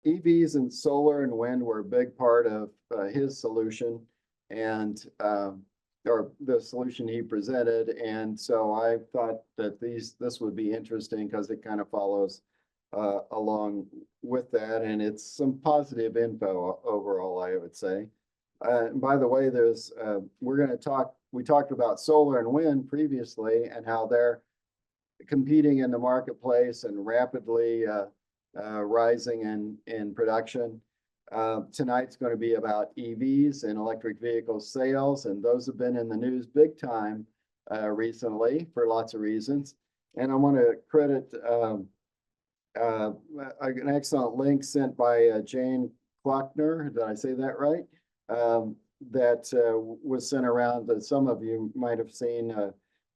EVs and solar and wind were a big part of his solution and or the solution he presented. And so I thought that this would be interesting because it kind of follows along with that, and it's some positive info overall, I would say. And by the way, we're going to we talked about solar and wind previously and how they're competing in the marketplace and rapidly rising in production. Tonight's going to be about EVs and electric vehicle sales, and those have been in the news big time recently for lots of reasons. And I want to credit an excellent link sent by Jane Klockner. Did I say that right? That was sent around that some of you might have seen.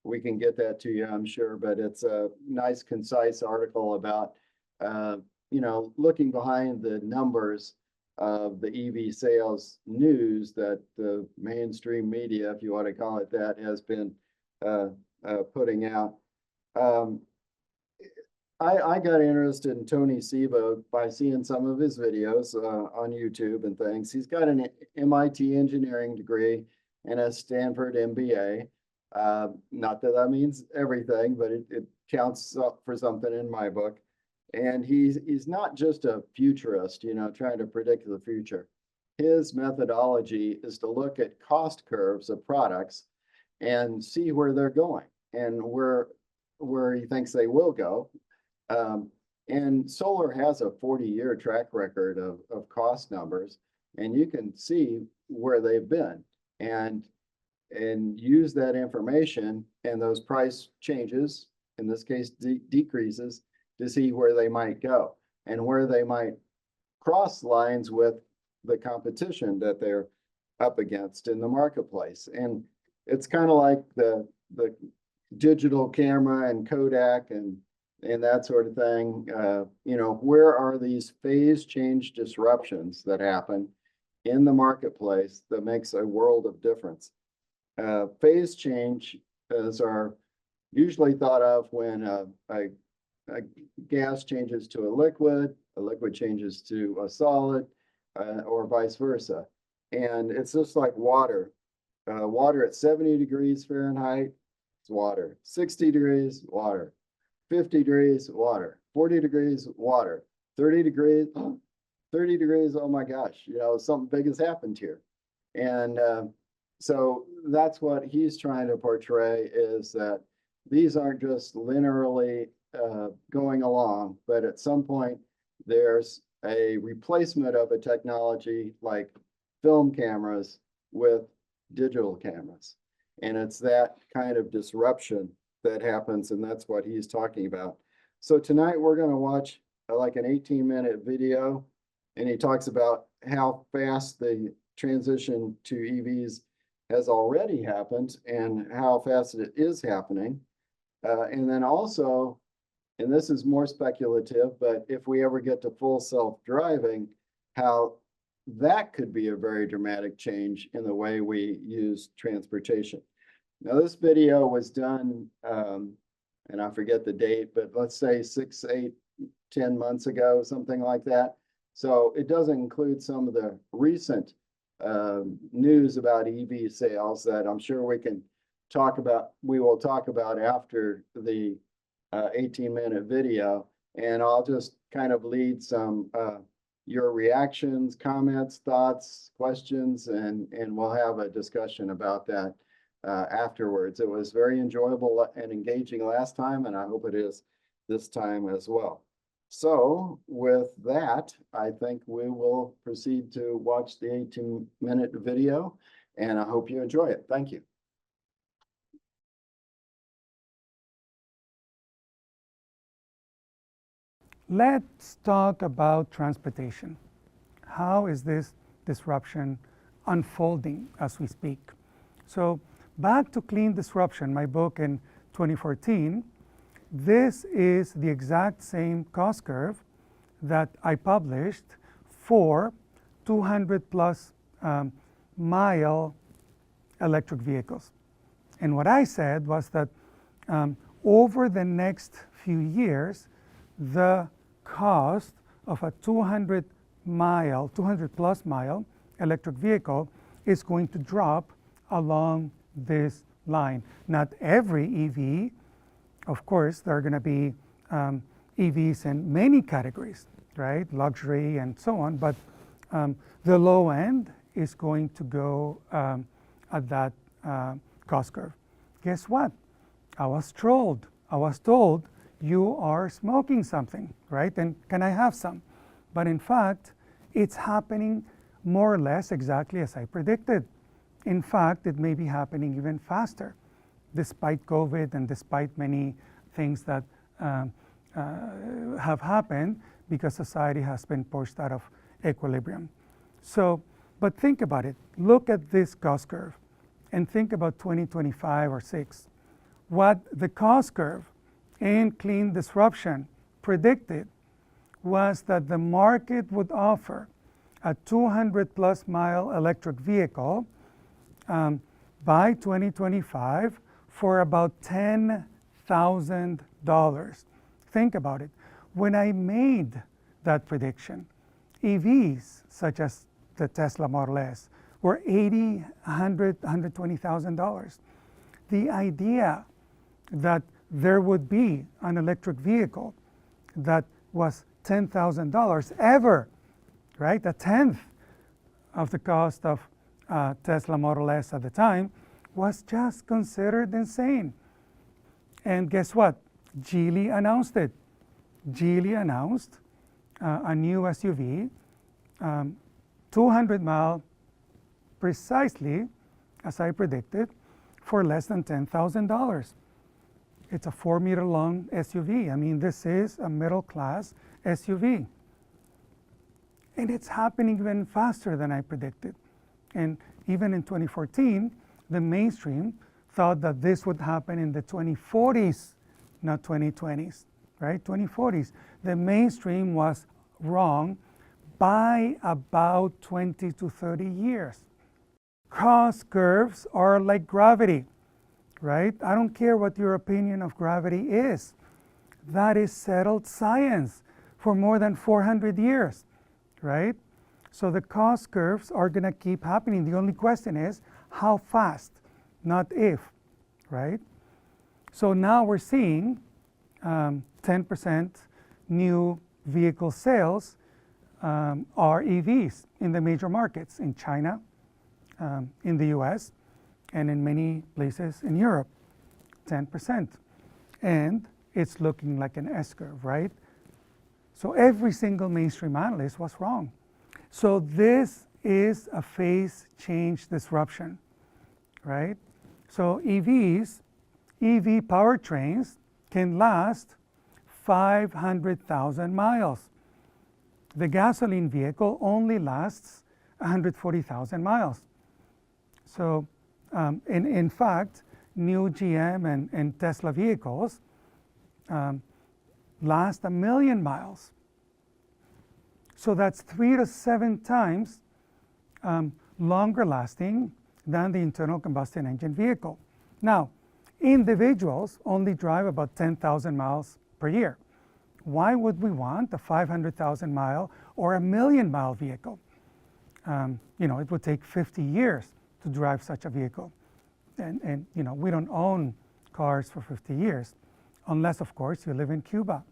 We can get that to you, I'm sure, but it's a nice, concise article about, looking behind the numbers of the EV sales news that the mainstream media, if you want to call it that, has been putting out. I got interested in Tony Seba by seeing some of his videos on YouTube and things. He's got an MIT engineering degree and a Stanford MBA. Not that that means everything, but it counts up for something in my book. And he's not just a futurist, trying to predict the future. His methodology is to look at cost curves of products and see where they're going and where he thinks they will go. And solar has a 40-year track record of cost numbers, and you can see where they've been and use that information and those price changes, in this case decreases, to see where they might go and where they might cross lines with the competition that they're up against in the marketplace. And it's kind of like the digital camera and Kodak and that sort of thing. Where are these phase change disruptions that happen in the marketplace that makes a world of difference? Phase change are usually thought of when a gas changes to a liquid changes to a solid, or vice versa. And it's just like water. Water at 70 degrees Fahrenheit, it's water. 60 degrees, water. 50 degrees, water. 40 degrees, water. 30 degrees, 30 degrees, oh my gosh, something big has happened here. And so that's what he's trying to portray, is that these aren't just linearly going along, but at some point there's a replacement of a technology like film cameras with digital cameras. And it's that kind of disruption that happens, and that's what he's talking about. So tonight we're going to watch like an 18-minute video, and he talks about how fast the transition to EVs has already happened and how fast it is happening. And then also, and this is more speculative, but if we ever get to full self-driving, how that could be a very dramatic change in the way we use transportation. Now, this video was done, and I forget the date, but let's say 6, 8, 10 months ago, something like that. So it doesn't include some of the recent news about EV sales that I'm sure we will talk about after the 18-minute video. And I'll just kind of lead some your reactions, comments, thoughts, questions, and we'll have a discussion about that afterwards. It was very enjoyable and engaging last time, and I hope it is this time as well. So with that, I think we will proceed to watch the 18-minute video, and I hope you enjoy it. Thank you. Let's talk about transportation. How is this disruption unfolding as we speak? So back to Clean Disruption, my book in 2014, this is the exact same cost curve that I published for 200 plus mile electric vehicles. And what I said was that over the next few years, the cost of a 200 mile, 200 plus mile electric vehicle is going to drop along this line. Not every EV, of course, there are going to be EVs in many categories, right? Luxury and so on, but the low end is going to go at that cost curve. Guess what? I was trolled. I was told, you are smoking something, right? And can I have some? But in fact, it's happening more or less exactly as I predicted. In fact, it may be happening even faster, despite COVID and despite many things that have happened because society has been pushed out of equilibrium. So, but think about it. Look at this cost curve and think about 2025 or 6. What the cost curve in clean disruption predicted was that the market would offer a 200 plus mile electric vehicle by 2025 for about $10,000. Think about it. When I made that prediction, EVs such as the Tesla Model S were $80,000, $100,000, $120,000. The idea that there would be an electric vehicle that was $10,000 ever, right? A tenth of the cost of Tesla Model S at the time was just considered insane. And guess what? Geely announced it. Geely announced a new SUV, 200 mile, precisely as I predicted, for less than $10,000. It's a 4-meter long SUV. I mean, this is a middle class SUV. And it's happening even faster than I predicted. And even in 2014, the mainstream thought that this would happen in the 2040s, not 2020s, right? 2040s. The mainstream was wrong by about 20 to 30 years. Cost curves are like gravity, right? I don't care what your opinion of gravity is. That is settled science for more than 400 years, right? So the cost curves are going to keep happening. The only question is how fast, not if, right? So now we're seeing 10% new vehicle sales are EVs in the major markets in China, in the US, and in many places in Europe, 10%. And it's looking like an S-curve, right? So every single mainstream analyst was wrong. So this is a phase change disruption, right? So EVs, EV powertrains can last 500,000 miles. The gasoline vehicle only lasts 140,000 miles. So in fact, new GM and Tesla vehicles last 1 million miles. So that's 3 to 7 times longer lasting than the internal combustion engine vehicle. Now, individuals only drive about 10,000 miles per year. Why would we want a 500,000 mile or 1 million mile vehicle? You know, it would take 50 years to drive such a vehicle. And you know, we don't own cars for 50 years, unless, of course, you live in Cuba.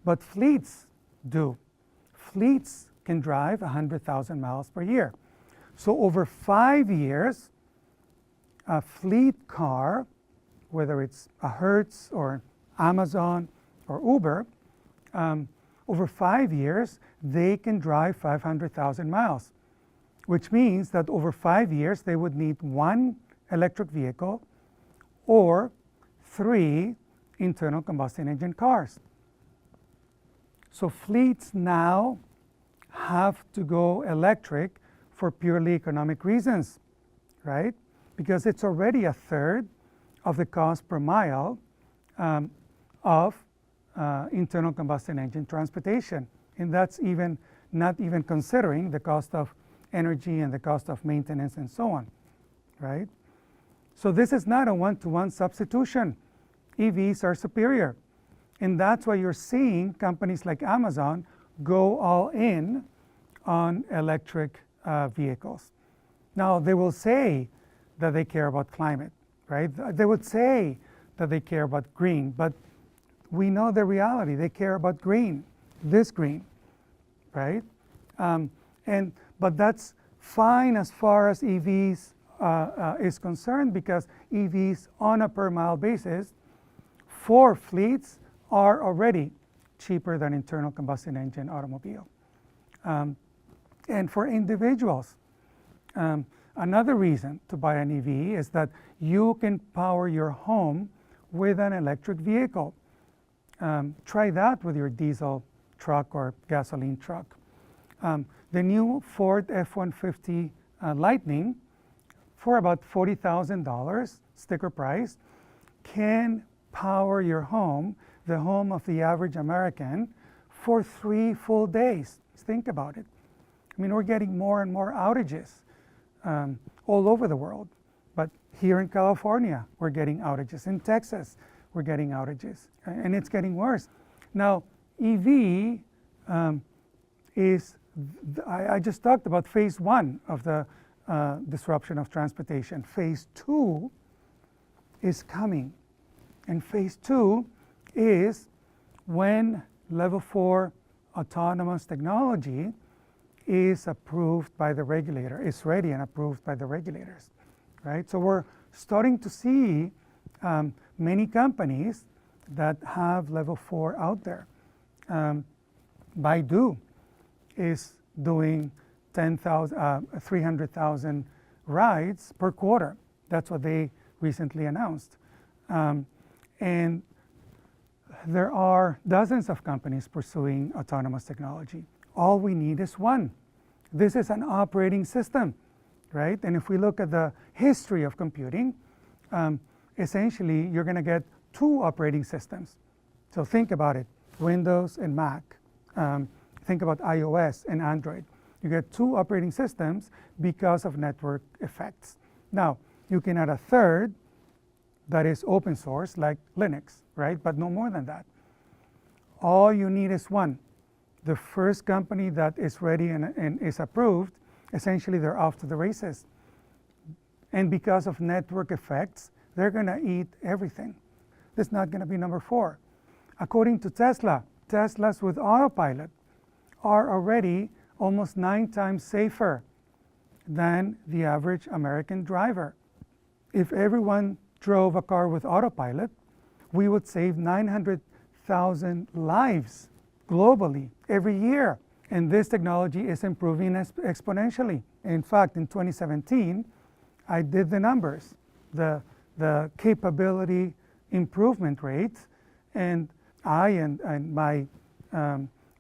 But fleets do. Fleets can drive 100,000 miles per year. So over 5 years, a fleet car, whether it's a Hertz or Amazon or Uber, over 5 years, they can drive 500,000 miles, which means that over 5 years, they would need 1 electric vehicle or 3 internal combustion engine cars. So fleets now have to go electric for purely economic reasons, right? Because it's already 1/3 of the cost per mile of internal combustion engine transportation. And that's even not even considering the cost of energy and the cost of maintenance and so on, right? So this is not a one-to-one substitution. EVs are superior. And that's why you're seeing companies like Amazon go all in on electric vehicles. Now, they will say that they care about climate, right? They would say that they care about green, but we know the reality. They care about green, this green, right? But that's fine as far as EVs is concerned, because EVs on a per mile basis for fleets are already cheaper than internal combustion engine automobile. And for individuals, another reason to buy an EV is that you can power your home with an electric vehicle. Try that with your diesel truck or gasoline truck. The new Ford F-150 Lightning, for about $40,000 sticker price, can power your home, the home of the average American, for 3 full days. Think about it. I mean, we're getting more and more outages all over the world. But here in California, we're getting outages. In Texas, we're getting outages. And it's getting worse. Now, EV I just talked about phase 1 of the disruption of transportation. Phase 2 is coming. And phase 2 is when level 4 autonomous technology is approved by the regulator, is ready and approved by the regulators, right? So we're starting to see many companies that have level 4 out there. Baidu is doing 300,000 rides per quarter. That's what they recently announced. And there are dozens of companies pursuing autonomous technology. All we need is one. This is an operating system, right? And if we look at the history of computing, essentially you're going to get 2 operating systems. So think about it, Windows and Mac. Think about iOS and Android. You get 2 operating systems because of network effects. Now, you can add a third that is open source, like Linux, right? But no more than that. All you need is one. The first company that is ready and is approved, essentially they're off to the races. And because of network effects, they're going to eat everything. This is not going to be number 4. According to Tesla, Teslas with autopilot are already almost 9 times safer than the average American driver. If everyone drove a car with autopilot, we would save 900,000 lives globally every year. And this technology is improving exponentially. In fact, in 2017, I did the numbers, the capability improvement rate, and I and my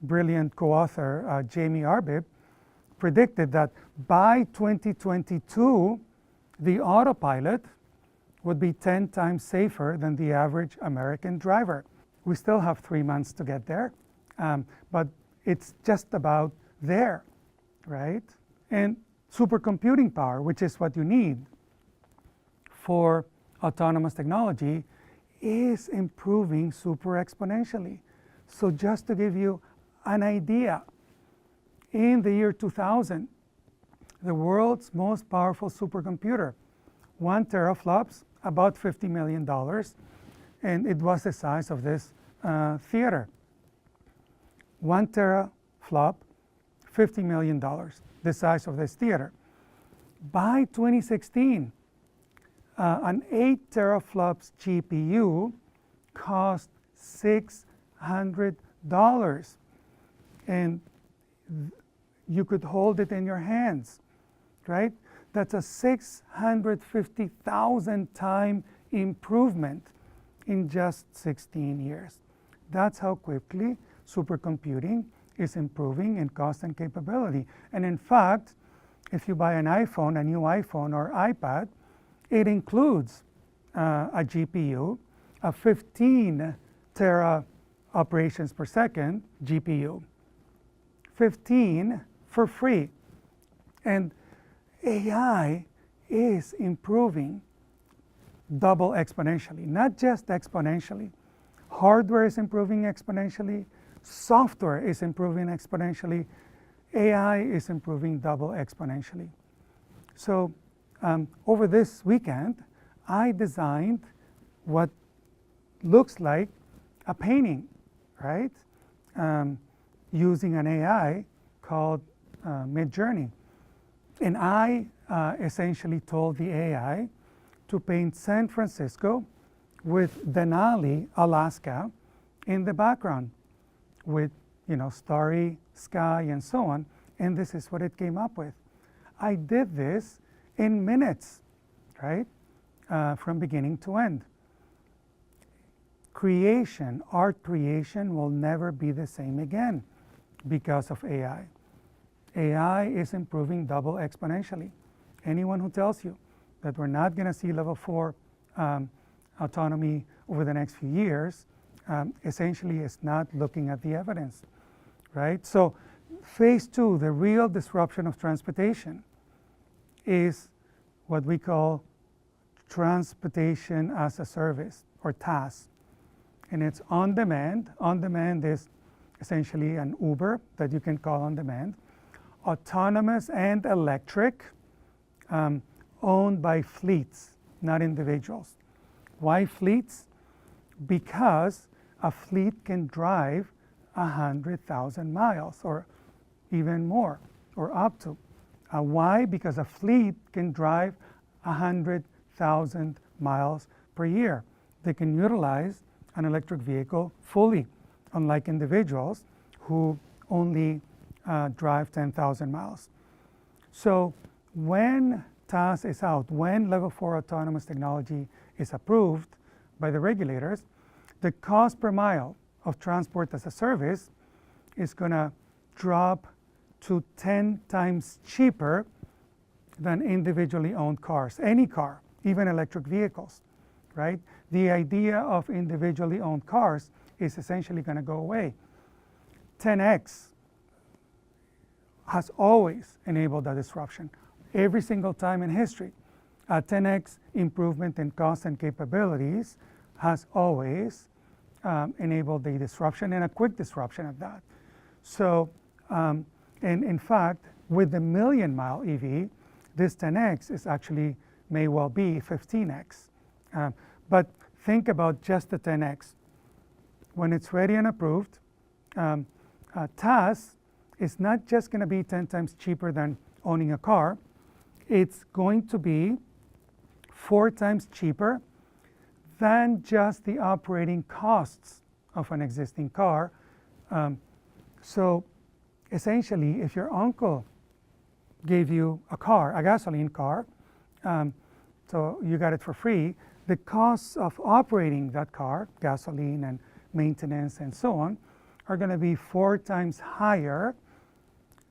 brilliant co-author, Jamie Arbib, predicted that by 2022, the autopilot would be 10 times safer than the average American driver. We still have 3 months to get there, but it's just about there, right? And supercomputing power, which is what you need for autonomous technology, is improving super exponentially. So just to give you an idea, in the year 2000, the world's most powerful supercomputer, 1 teraflops, about $50 million, and it was the size of this theater. 1 teraflop, $50 million, the size of this theater. By 2016, an 8 teraflops GPU cost $600, and you could hold it in your hands, right? That's a 650,000 time improvement in just 16 years. That's how quickly supercomputing is improving in cost and capability. And in fact, if you buy an iPhone, a new iPhone or iPad, it includes a GPU, a 15 tera operations per second GPU, 15 for free. And AI is improving double exponentially, not just exponentially. Hardware is improving exponentially, software is improving exponentially, AI is improving double exponentially. So over this weekend, I designed what looks like a painting, right? Using an AI called Midjourney. And I essentially told the AI to paint San Francisco with Denali, Alaska, in the background with, starry sky and so on. And this is what it came up with. I did this in minutes, right? From beginning to end. Art creation will never be the same again because of AI. AI is improving double exponentially. Anyone who tells you that we're not going to see level 4 autonomy over the next few years essentially is not looking at the evidence, right? So phase 2, the real disruption of transportation, is what we call transportation as a service, or TaaS. And it's on demand. On demand is essentially an Uber that you can call on demand. Autonomous and electric, owned by fleets, not individuals. Why fleets? Because a fleet can drive 100,000 miles or even more, or up to. Why? Because a fleet can drive 100,000 miles per year. They can utilize an electric vehicle fully, unlike individuals who only drive 10,000 miles. So when TaaS is out, when level 4 autonomous technology is approved by the regulators, the cost per mile of transport as a service is going to drop to 10 times cheaper than individually owned cars. Any car, even electric vehicles, right? The idea of individually owned cars is essentially going to go away. 10x has always enabled that disruption. Every single time in history, a 10x improvement in cost and capabilities has always enabled the disruption, and a quick disruption at that. So, and in fact, with the million-mile EV, this 10x is actually may well be 15x. But think about just the 10x. When it's ready and approved, TaaS is not just going to be 10 times cheaper than owning a car. It's going to be 4 times cheaper than just the operating costs of an existing car. So essentially, if your uncle gave you a car, a gasoline car, so you got it for free, the costs of operating that car, gasoline and maintenance and so on, are going to be 4 times higher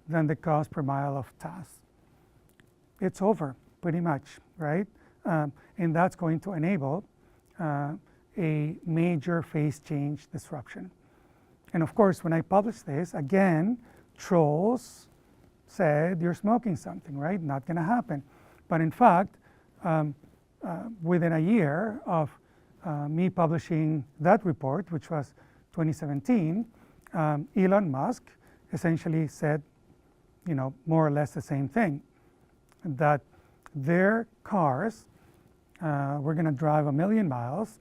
than the cost per mile of TaaS. It's over, pretty much, right? And that's going to enable a major phase change disruption. And of course, when I published this, again, trolls said, you're smoking something, right? Not going to happen. But in fact, within a year of me publishing that report, which was 2017, Elon Musk essentially said, more or less the same thing, that their cars were going to drive 1 million miles,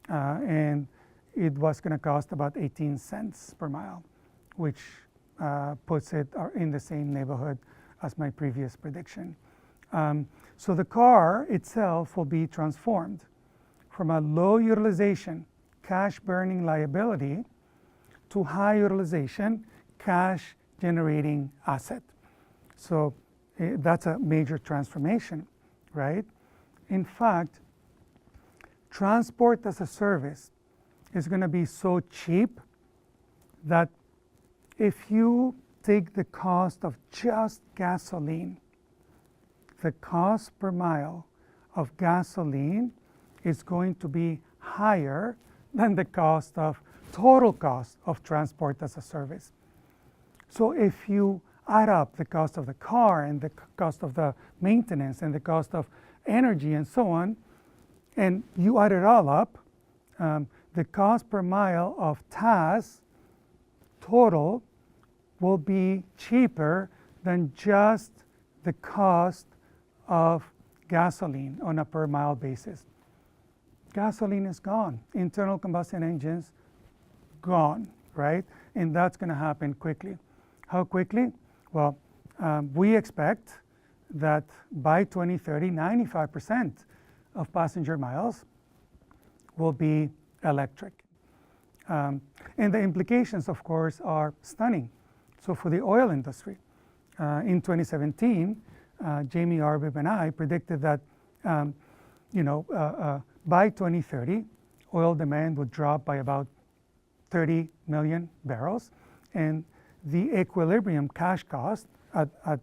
and it was going to cost about 18 cents per mile, which puts it in the same neighborhood as my previous prediction. So the car itself will be transformed from a low utilization, cash burning liability to high utilization, cash generating asset. So that's a major transformation, right? In fact, transport as a service is going to be so cheap that if you take the cost of just gasoline, the cost per mile of gasoline is going to be higher than the total cost of transport as a service. So if you add up the cost of the car and the cost of the maintenance and the cost of energy and so on, and you add it all up, the cost per mile of TaaS total will be cheaper than just the cost of gasoline on a per mile basis. Gasoline is gone. Internal combustion engines, gone, right? And that's going to happen quickly. How quickly? Well, we expect that by 2030, 95% of passenger miles will be electric. And the implications, of course, are stunning. So for the oil industry, in 2017, Jamie Arbib and I predicted that, by 2030, oil demand would drop by about 30 million barrels, and the equilibrium cash cost at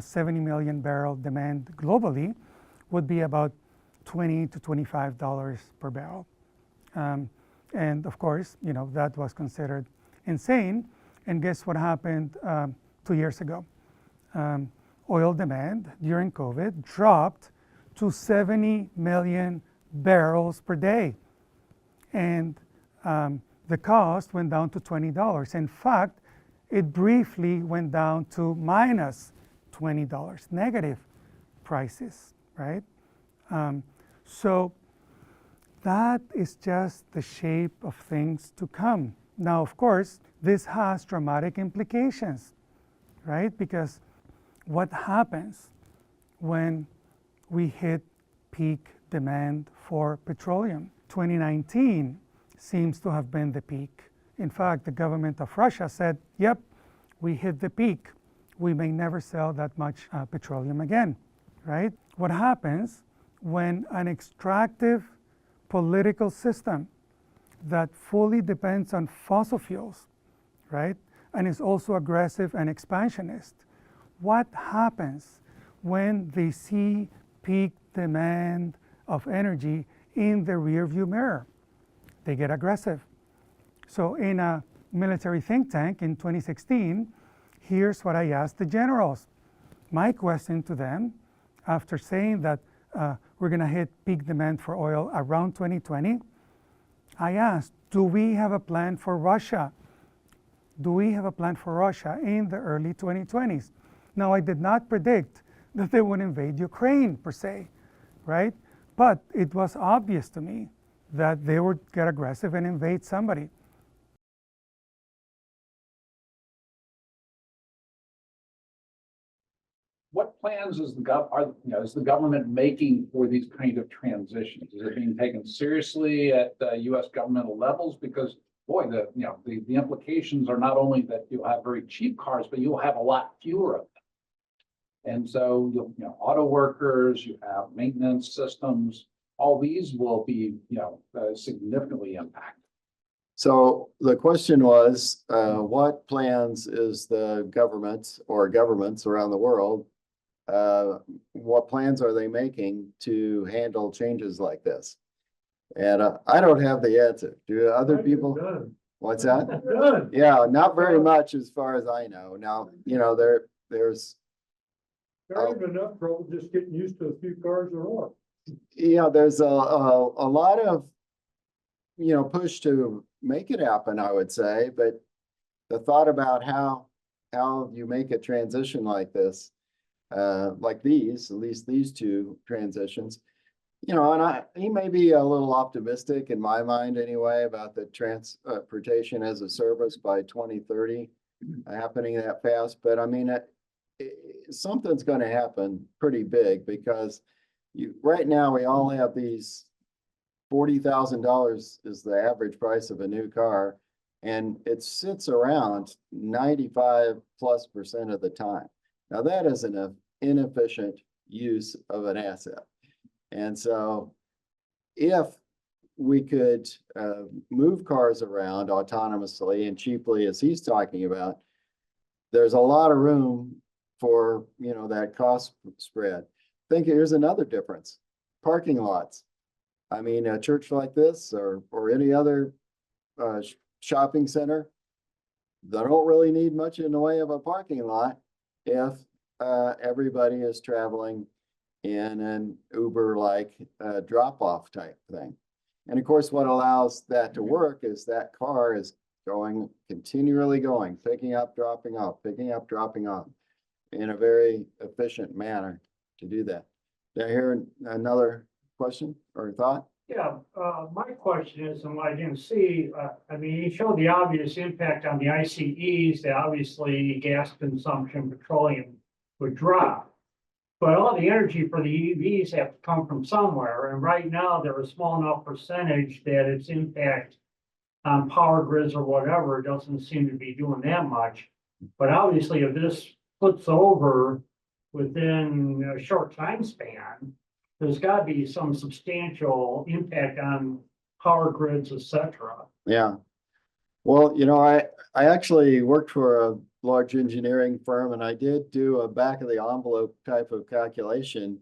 70 million barrel demand globally would be about $20 to $25 per barrel. And of course, that was considered insane. And guess what happened 2 years ago? Oil demand during COVID dropped to 70 million barrels per day. And the cost went down to $20. In fact, it briefly went down to minus $20, negative prices, right? So that is just the shape of things to come. Now, of course, this has dramatic implications, right? Because what happens when we hit peak demand for petroleum? 2019 seems to have been the peak. In fact, the government of Russia said, yep, we hit the peak. We may never sell that much petroleum again, right? What happens when an extractive political system that fully depends on fossil fuels, right, and is also aggressive and expansionist? What happens when they see peak demand of energy in the rearview mirror? They get aggressive. So in a military think tank in 2016, here's what I asked the generals. My question to them, after saying that we're going to hit peak demand for oil around 2020, I asked, do we have a plan for Russia? Do we have a plan for Russia in the early 2020s? Now, I did not predict that they would invade Ukraine per se, right? But it was obvious to me that they would get aggressive and invade somebody. What plans is the government making for these kind of transitions? Is it being taken seriously at U.S. governmental levels? Because boy, the implications are not only that you'll have very cheap cars, but you'll have a lot fewer of them. And so auto workers, you have maintenance systems, all these will be significantly impacted. So the question was, what plans is the government or governments around the world, what plans are they making to handle changes like this? And I don't have the answer. Do other people? Done. What's that? Done. Yeah, not very much as far as I know. Now, there's There ain't enough trouble just getting used to a few cars or what. there's a lot of push to make it happen, I would say, but the thought about how you make a transition like this, like these, at least these two transitions, and he may be a little optimistic in my mind anyway about the transportation as a service by 2030 happening that fast. But I mean, something's going to happen pretty big, because right now we all have these $40,000 is the average price of a new car, and it sits around 95+% of the time. Now that is an inefficient use of an asset. And so if we could move cars around autonomously and cheaply, as he's talking about, there's a lot of room for that cost spread. I think here's another difference: parking lots. I mean, a church like this or any other shopping center, they don't really need much in the way of a parking lot if everybody is traveling in an Uber-like drop-off type thing. And of course, what allows that to work is that car is going, continually going, picking up, dropping off, picking up, dropping off in a very efficient manner to do that. Did I hear another question or thought? Yeah, my question is, and what I didn't see, I mean, you showed the obvious impact on the ICEs, that obviously gas consumption, petroleum would drop. But all the energy for the EVs have to come from somewhere, and right now, they're a small enough percentage that its impact on power grids or whatever doesn't seem to be doing that much. But obviously, if this flips over within a short time span, there's got to be some substantial impact on power grids, et cetera. Yeah. Well, you know, I actually worked for a large engineering firm, and I did do a back of the envelope type of calculation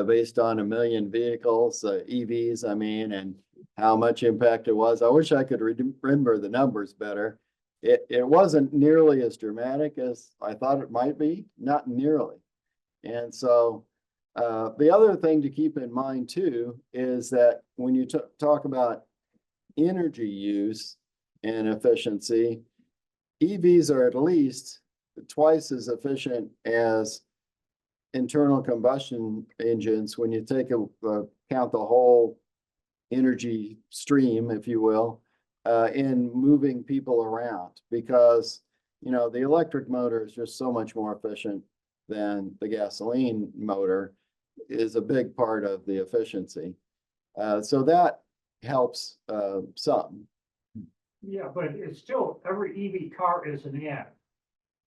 based on 1 million vehicles, EVs, I mean, and how much impact it was. I wish I could remember the numbers better. It wasn't nearly as dramatic as I thought it might be, not nearly. And so the other thing to keep in mind too is that when you talk about energy use and efficiency, EVs are at least twice as efficient as internal combustion engines when you take count the whole energy stream, if you will, in moving people around, because you know the electric motor is just so much more efficient than the gasoline motor is a big part of the efficiency. So that helps some. Yeah, but it's still, every EV car is an ad.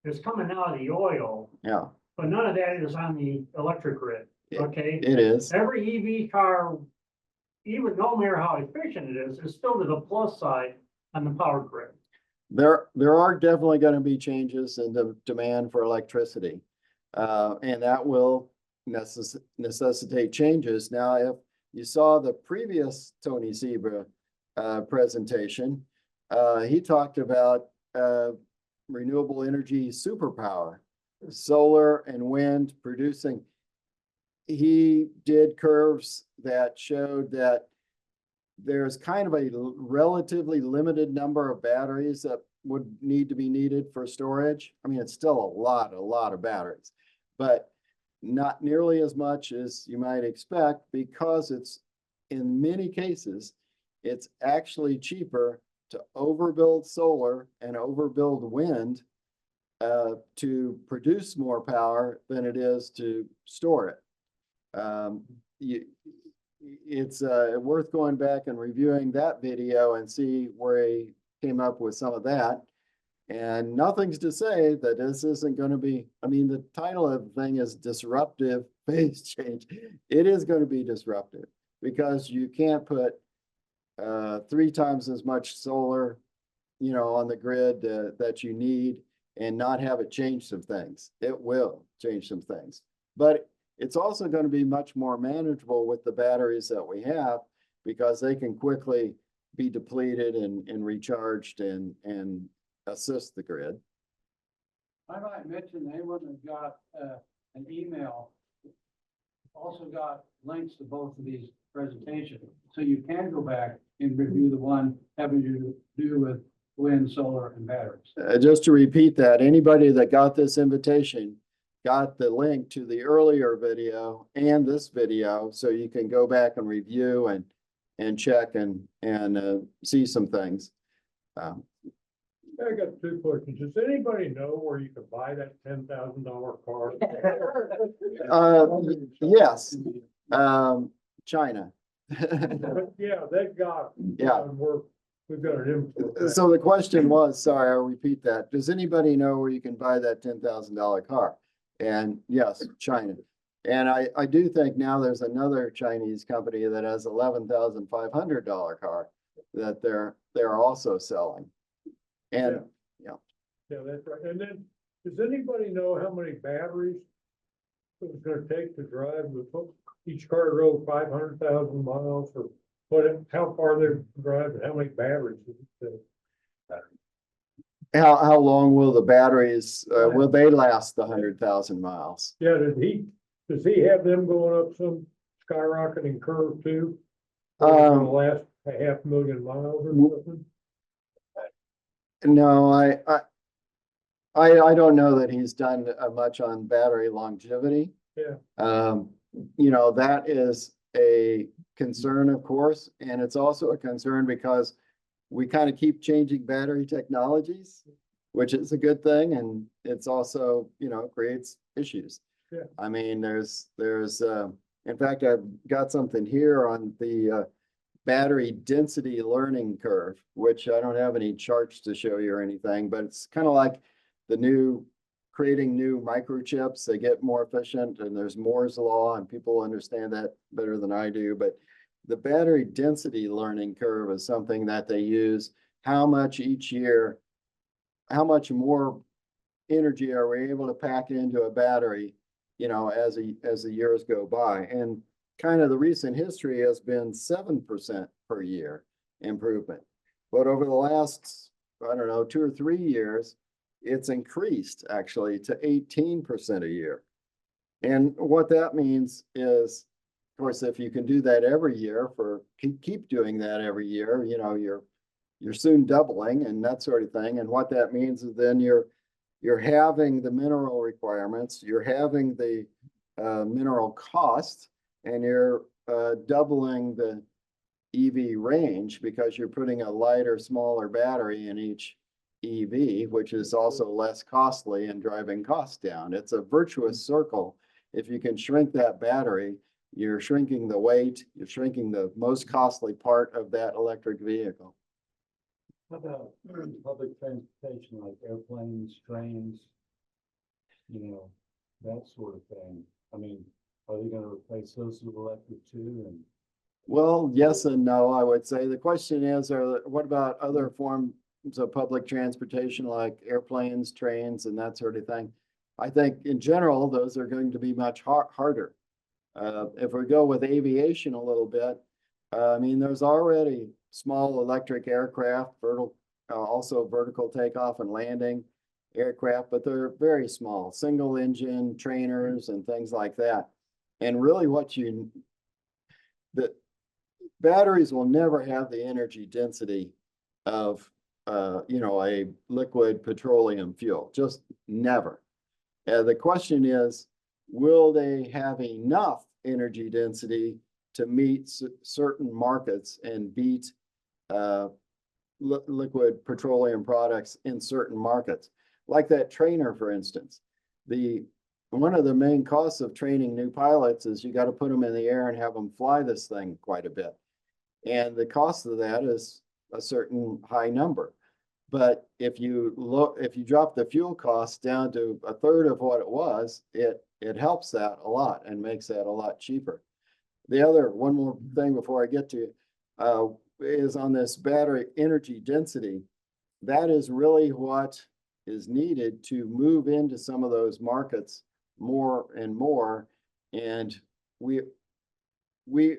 It's coming out of the oil, Yeah, but none of that is on the electric grid, okay? it is. Every EV car, even no matter how efficient it is still to the plus side on the power grid. There are definitely going to be changes in the demand for electricity. And that will necessitate changes. Now, if you saw the previous Tony Seba presentation, he talked about renewable energy superpower, solar and wind producing. He did curves that showed that there's kind of a relatively limited number of batteries that would need to be needed for storage. I mean, it's still a lot of batteries, but not nearly as much as you might expect, because it's, in many cases, it's actually cheaper to overbuild solar and overbuild wind to produce more power than it is to store it. It's worth going back and reviewing that video and see where he came up with some of that. And nothing's to say that this isn't going to be, I mean, the title of the thing is disruptive phase change. It is going to be disruptive because you can't put 3 times as much solar, you know, on the grid that you need and not have it change some things. It will change some things, but it's also going to be much more manageable with the batteries that we have, because they can quickly be depleted and recharged and assist the grid. I might mention anyone that got an email also got links to both of these presentations. So you can go back and review the one having to do with wind, solar, and batteries. Just to repeat that, anybody that got this invitation got the link to the earlier video and this video, so you can go back and review and check and see some things. I got 2 questions. Does anybody know where you can buy that $10,000 car? Yes, China. But yeah, they've got. Yeah. We've got an import. So the question was, sorry, I'll repeat that. Does anybody know where you can buy that $10,000 car? And yes, China. And I do think now there's another Chinese company that has $11,500 car that they're also selling. And Yeah, that's right. And then, does anybody know how many batteries it was gonna take to drive each car drove 500,000 miles, or how far they drive, and how many batteries does it take? how long will the batteries, will they last the 100,000 miles? Yeah, does he have them going up some skyrocketing curve too? Or is it gonna last 500,000 miles or something? No, I don't know that he's done much on battery longevity. Yeah. You know, that is a concern, of course, and it's also a concern because we kind of keep changing battery technologies, which is a good thing, and it's also, you know, creates issues. Yeah. I mean, in fact, I've got something here on the battery density learning curve, which I don't have any charts to show you or anything, but it's kind of like creating new microchips. They get more efficient, and there's Moore's law, and people understand that better than I do. But the battery density learning curve is something that they use. How much each year, how much more energy are we able to pack into a battery, you know, as the years go by? And kind of the recent history has been 7% per year improvement. But over the last, I don't know, 2 or 3 years, it's increased actually to 18% a year. And what that means is, of course, if you can do that every year keep doing that every year, you know, you're soon doubling and that sort of thing. And what that means is then you're having the mineral requirements, you're having the mineral cost, and you're doubling the EV range because you're putting a lighter, smaller battery in each EV, which is also less costly and driving costs down. It's a virtuous circle. If you can shrink that battery, you're shrinking the weight, you're shrinking the most costly part of that electric vehicle. How about public transportation, like airplanes, trains, you know, that sort of thing? I mean, are they gonna replace those with electric too? And Well, yes and no, I would say. The question is, what about other forms of public transportation like airplanes, trains, and that sort of thing? I think in general, those are going to be much harder. If we go with aviation a little bit, I mean, there's already small electric aircraft, also vertical takeoff and landing aircraft, but they're very small, single engine trainers and things like that. And really the batteries will never have the energy density of, you know, a liquid petroleum fuel, just never. The question is, will they have enough energy density to meet certain markets and beat liquid petroleum products in certain markets? Like that trainer, for instance. One of the main costs of training new pilots is you got to put them in the air and have them fly this thing quite a bit. And the cost of that is a certain high number. But if you drop the fuel costs down to a third of what it was, it helps that a lot and makes that a lot cheaper. One more thing before I get to is on this battery energy density. That is really what is needed to move into some of those markets more and more. And we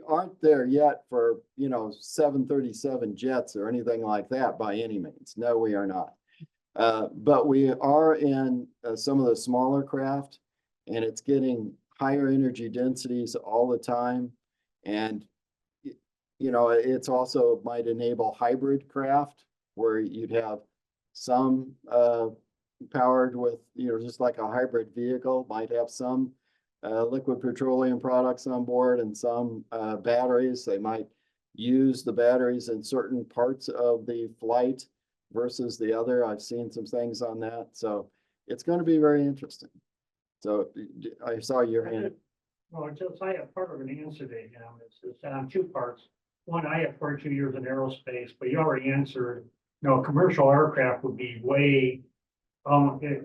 aren't there yet for, you know, 737 jets or anything like that by any means. No, we are not. But we are in some of the smaller craft, and it's getting higher energy densities all the time. And, you know, it's also might enable hybrid craft where you'd have some powered with, you know, just like a hybrid vehicle, might have some liquid petroleum products on board and some batteries. They might use the batteries in certain parts of the flight versus the other. I've seen some things on that. So it's going to be very interesting. So I saw your hand. Well, just I have part of an answer to him. It's on 2 parts. One, I have 42 years in aerospace, but you already answered, you know, commercial aircraft would be way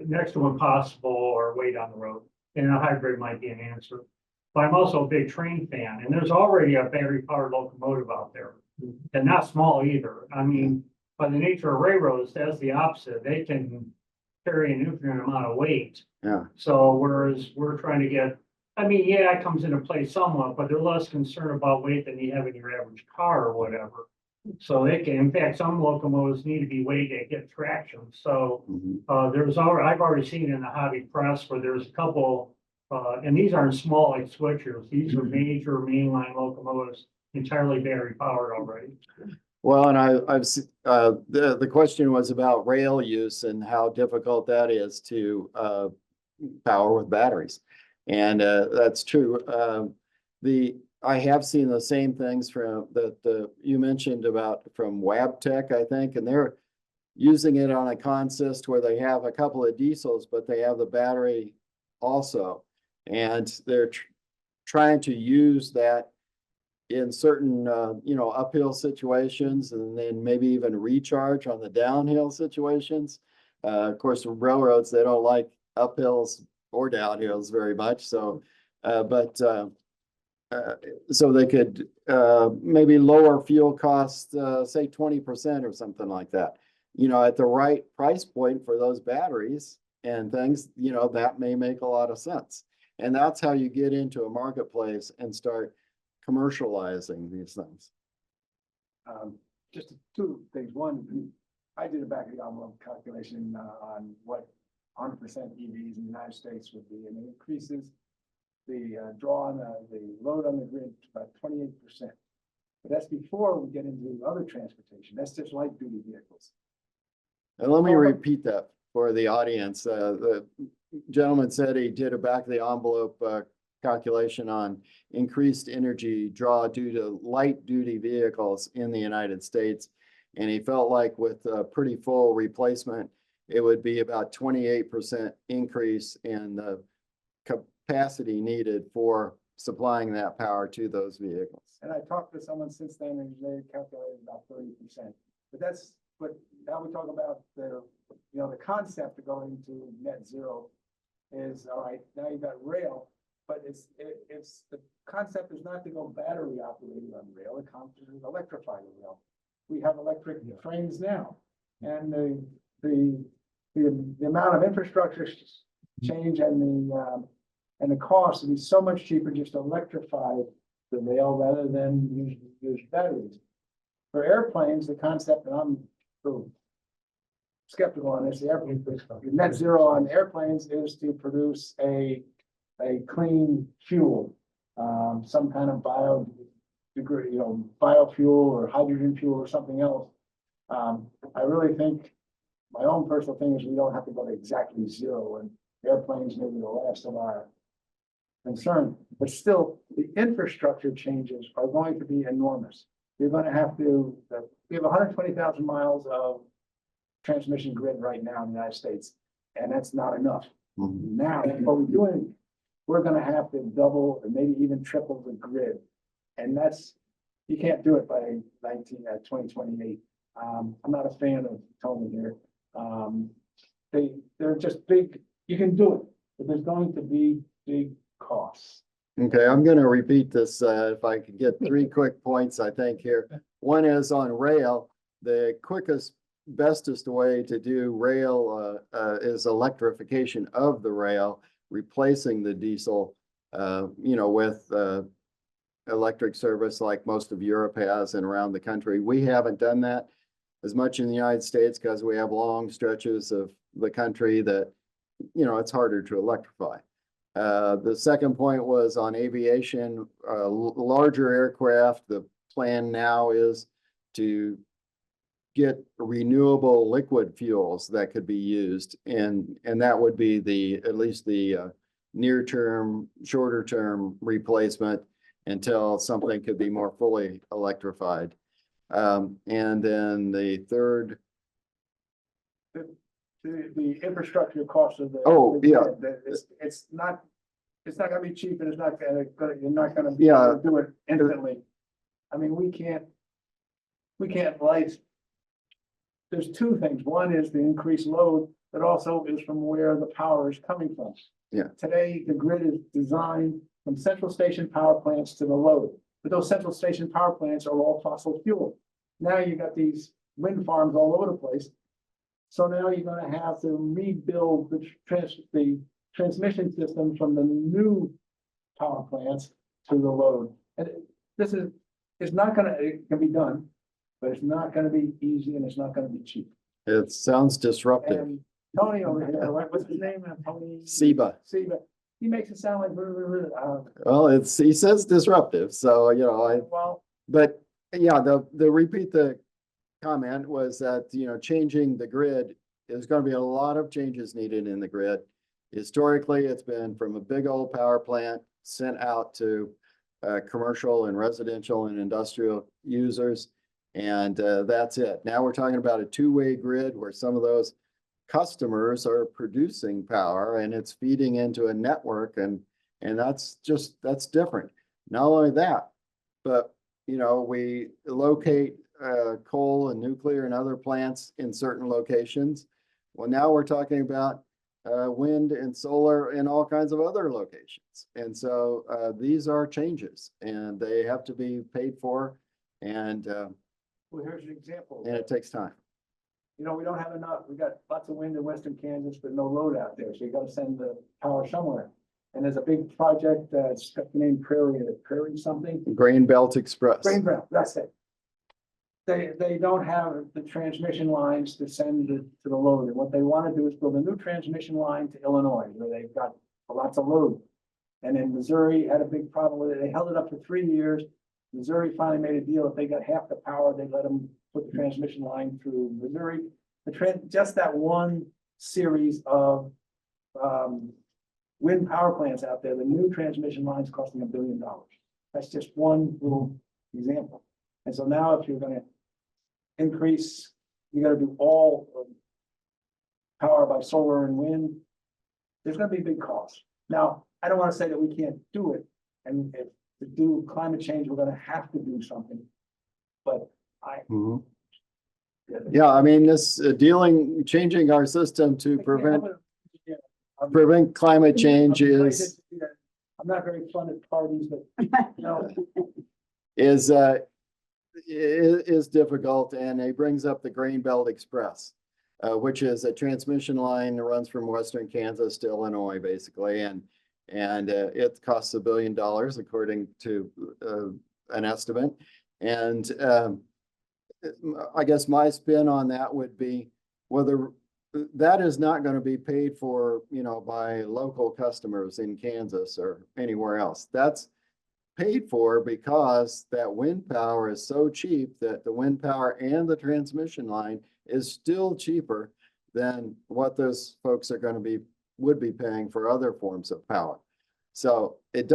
next to impossible or way down the road. And a hybrid might be an answer. But I'm also a big train fan, and there's already a battery powered locomotive out there. And not small either. I mean, by the nature of railroads, that's the opposite. They can carry an infinite amount of weight. Yeah. So whereas we're trying to get, I mean, yeah, it comes into play somewhat, but they're less concerned about weight than you have in your average car or whatever. So they can, in fact, some locomotives need to be weighted to get traction. So I've already seen in the hobby press where there's a couple, and these aren't small like switchers. These are major mainline locomotives, entirely battery powered already. Well, and the question was about rail use and how difficult that is to, power with batteries. And, that's true. I have seen the same things from you mentioned about from Wabtec, I think, and they're using it on a consist where they have a couple of diesels, but they have the battery also. And they're trying to use that in certain, uphill situations, and then maybe even recharge on the downhill situations. Of course, the railroads, they don't like uphills or downhills very much. So, so they could, maybe lower fuel costs, say 20% or something like that. At the right price point for those batteries and things, that may make a lot of sense. And that's how you get into a marketplace and start commercializing these things. Just two things. One, I did a back of the envelope calculation on what 100% EVs in the United States would be, and it increases the draw on the load on the grid by 28%. But that's before we get into other transportation. That's just light duty vehicles. And let me repeat that for the audience. The gentleman said he did a back of the envelope calculation on increased energy draw due to light duty vehicles in the United States. And he felt like with a pretty full replacement, it would be about 28% increase in the capacity needed for supplying that power to those vehicles. And I talked to someone since then, and they calculated about 30%. But now we talk about the concept of going to net zero is, all right, now you've got rail, but it's the concept is not to go battery operated on rail. The concept is electrify the rail. We have electric trains now, and the amount of infrastructure change and the cost would be so much cheaper just to electrify the rail rather than use batteries. For airplanes, the concept, and I'm skeptical on this, the net zero on airplanes is to produce a clean fuel, some kind of biofuel or hydrogen fuel or something else. I really think my own personal thing is we don't have to go to exactly zero, and airplanes may be the last of our concern, but still the infrastructure changes are going to be enormous. You're going to have to, we have 120,000 miles of transmission grid right now in the United States, and that's not enough. Now, what we're doing, we're going to have to double or maybe even triple the grid. And you can't do it by 2028. I'm not a fan of Tony here. They're just big, you can do it, but there's going to be big costs. Okay, I'm going to repeat this if I could get 3 quick points, I think here. One is on rail. The quickest, bestest way to do rail is electrification of the rail, replacing the diesel, with electric service like most of Europe has and around the country. We haven't done that as much in the United States because we have long stretches of the country that, it's harder to electrify. The second point was on aviation, larger aircraft. The plan now is to get renewable liquid fuels that could be used, and that would be at least the near term, shorter term replacement until something could be more fully electrified. And then the third. The infrastructure cost of the. Oh, yeah. It's not gonna be cheap, and it's not gonna, you're not gonna do it instantly. I mean, we can't there's two things. One is the increased load, but also is from where the power is coming from. Yeah. Today, the grid is designed from central station power plants to the load, but those central station power plants are all fossil fuel. Now you got these wind farms all over the place. So now you're going to have to rebuild the transmission system from the new power plants to the load. And this it's not going to, it can be done, but it's not going to be easy, and it's not going to be cheap. It sounds disruptive. And Tony over here, what's his name? Tony Seba. Seba. He makes it sound like Well, he says disruptive, so well, but yeah, the repeat the comment was that, changing the grid, there's gonna be a lot of changes needed in the grid. Historically, it's been from a big old power plant sent out to commercial and residential and industrial users. And that's it. Now we're talking about a two-way grid where some of those customers are producing power and it's feeding into a network, and that's different. Not only that, but we locate coal and nuclear and other plants in certain locations. Well, now we're talking about wind and solar in all kinds of other locations. And so these are changes and they have to be paid for, and Well, here's an example. it takes time. We don't have enough. We got lots of wind in western Kansas, but no load out there. So you gotta send the power somewhere. And there's a big project, it's got the name Prairie something. Grain Belt Express. Grain Belt, that's it. They don't have the transmission lines to send to the load. And what they want to do is build a new transmission line to Illinois, where they've got lots of load. And then Missouri had a big problem with it. They held it up for 3 years. Missouri finally made a deal. If they got half the power, they let them put the transmission line through Missouri. Just that one series of wind power plants out there, the new transmission lines costing $1 billion. That's just one little example. And so now if you're gonna increase, you gotta do all of power by solar and wind, there's gonna be big costs. Now, I don't wanna say that we can't do it, and if to do climate change, we're gonna have to do something. But Mhm. Yeah, I mean, this changing our system to prevent climate change is I'm not very fun at parties, but is difficult, and it brings up the Grain Belt Express, which is a transmission line that runs from western Kansas to Illinois, basically, and it costs $1 billion according to an estimate. And I guess my spin on that would be whether that is not going to be paid for, by local customers in Kansas or anywhere else. That's paid for because that wind power is so cheap that the wind power and the transmission line is still cheaper than what those folks would be paying for other forms of power. So it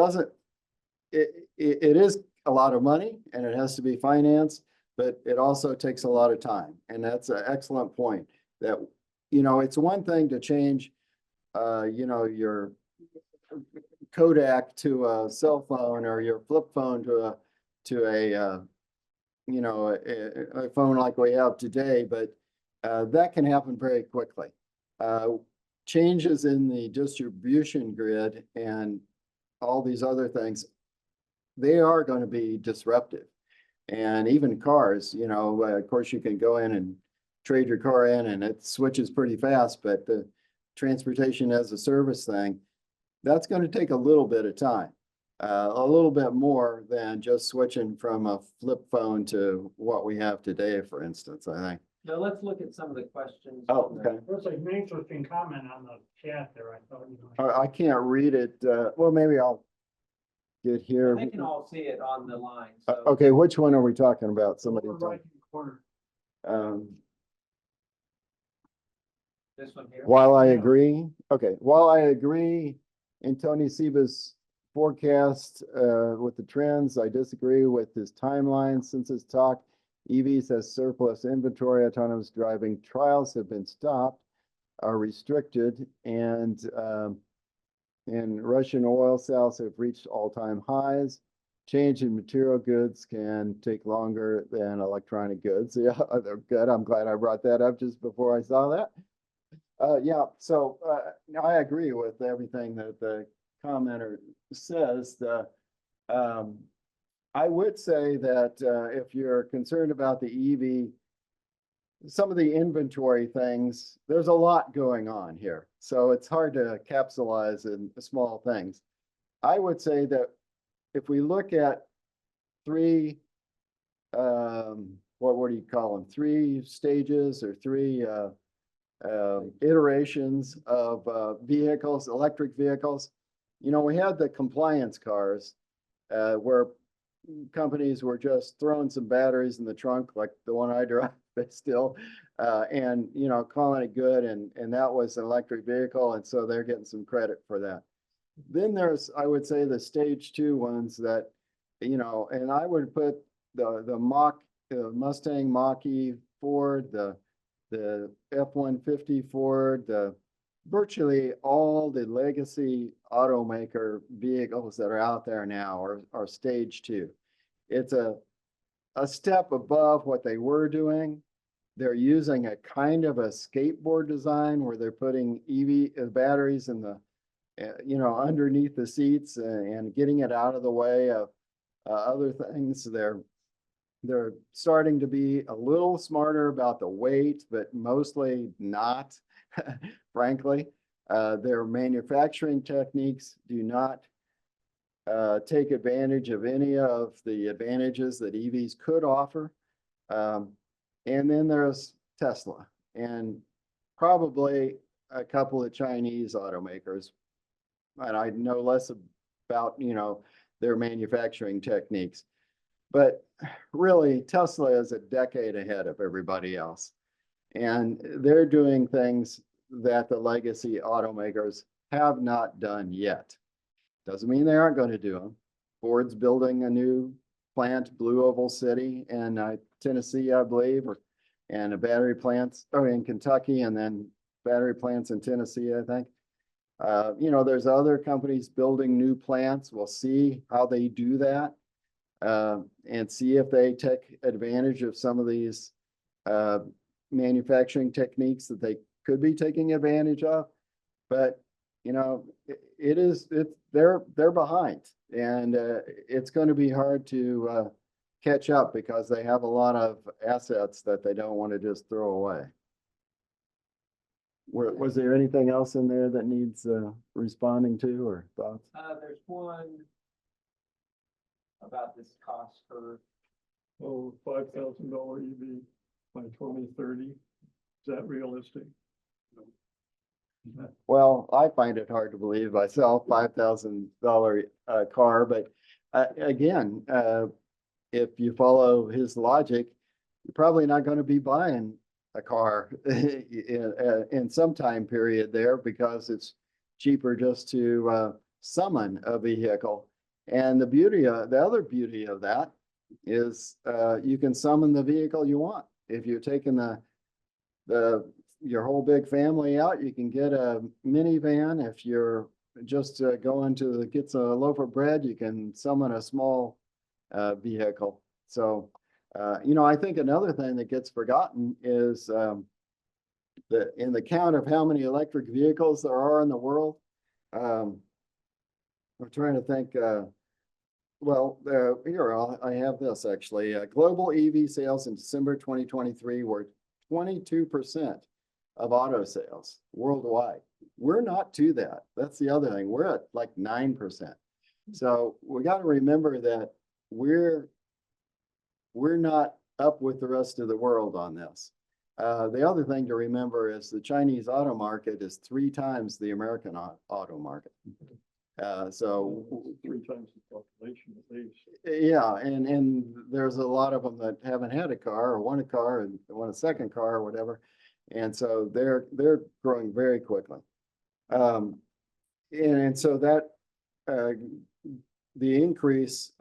is a lot of money and it has to be financed, but it also takes a lot of time. And that's an excellent point that, it's one thing to change, your Kodak to a cell phone or your flip phone to a phone like we have today, but that can happen very quickly. Changes in the distribution grid and all these other things, they are going to be disruptive. And even cars, of course you can go in and trade your car in and it switches pretty fast, but the transportation as a service thing, that's going to take a little bit of time, a little bit more than just switching from a flip phone to what we have today, for instance, I think. Now let's look at some of the questions. Oh, okay. There's like an interesting comment on the chat there, I thought. I can't read it. Well, maybe I'll get here. They can all see it on the line. So Okay, which one are we talking about? Somebody Lower tell right corner. me. this one here. While I Yeah. agree, in Tony Seba's forecast with the trends, I disagree with his timeline. Since his talk, EVs has surplus inventory, autonomous driving trials have been stopped, are restricted, and Russian oil sales have reached all-time highs. Change in material goods can take longer than electronic goods. Yeah, they're good. I'm glad I brought that up just before I saw that. Yeah, so I agree with everything that the commenter says. I would say that if you're concerned about the EV, some of the inventory things, there's a lot going on here. So it's hard to capsulize in small things. I would say that if we look at three, what do you call them? 3 stages or 3 iterations of vehicles, electric vehicles. We had the compliance cars where companies were just throwing some batteries in the trunk, like the one I drive, but still, and, you know, calling it good, and that was an electric vehicle, and so they're getting some credit for that. Then there's, I would say, the stage two ones that, you know, and I would put the Mustang Mach-E Ford, the F-150 Ford, virtually all the legacy automaker vehicles that are out there now are stage two. It's a step above what they were doing. They're using a kind of a skateboard design where they're putting EV batteries in the, you know, underneath the seats and getting it out of the way of other things. They're starting to be a little smarter about the weight, but mostly not, frankly. Their manufacturing techniques do not take advantage of any of the advantages that EVs could offer. And then there's Tesla and probably a couple of Chinese automakers. And I know less about, you know, their manufacturing techniques. But really, Tesla is a decade ahead of everybody else. And they're doing things that the legacy automakers have not done yet. Doesn't mean they aren't going to do them. Ford's building a new plant, Blue Oval City in Tennessee, I believe, and a battery plants in Kentucky, and then battery plants in Tennessee, I think. You know, there's other companies building new plants. We'll see how they do that. And see if they take advantage of some of these manufacturing techniques that they could be taking advantage of. But, you know, they're behind, and it's going to be hard to catch up because they have a lot of assets that they don't want to just throw away. Was there anything else in there that needs responding to or thoughts? There's one about this cost curve. Oh, $5,000 EV by 2030. Is that realistic? Well, I find it hard to believe myself, $5,000 car, but again, if you follow his logic, you're probably not going to be buying a car in some time period there because it's cheaper just to summon a vehicle. And the other beauty of that is you can summon the vehicle you want. If you're taking your whole big family out, you can get a minivan. If you're just going to get a loaf of bread, you can summon a small vehicle. So, you know, I think another thing that gets forgotten is in the count of how many electric vehicles there are in the world. We're trying to think, well, here, I have this actually. Global EV sales in December 2023 were 22% of auto sales worldwide. We're not to that. That's the other thing. We're at like 9%. So we got to remember that we're not up with the rest of the world on this. The other thing to remember is the Chinese auto market is 3 times the American auto market. So 3 times the population at least. yeah, and there's a lot of them that haven't had a car or want a car and want a second car or whatever. And so they're growing very quickly. And so that the increase,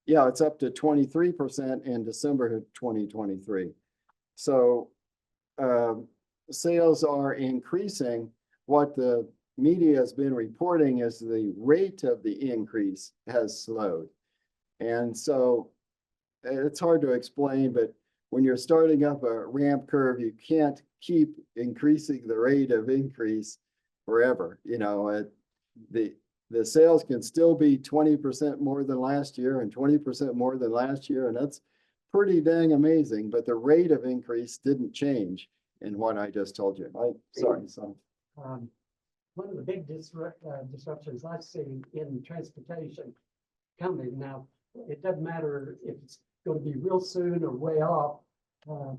yeah, it's up to 23% in December of 2023. So sales are increasing. What the media has been reporting is the rate of the increase has slowed. And so it's hard to explain, but when you're starting up a ramp curve, you can't keep increasing the rate of increase forever. You know, the sales can still be 20% more than last year and 20% more than last year, and that's pretty dang amazing, but the rate of increase didn't change in what I just told you. Sorry, son. One of the big disruptions I see in transportation coming now, it doesn't matter if it's going to be real soon or way off.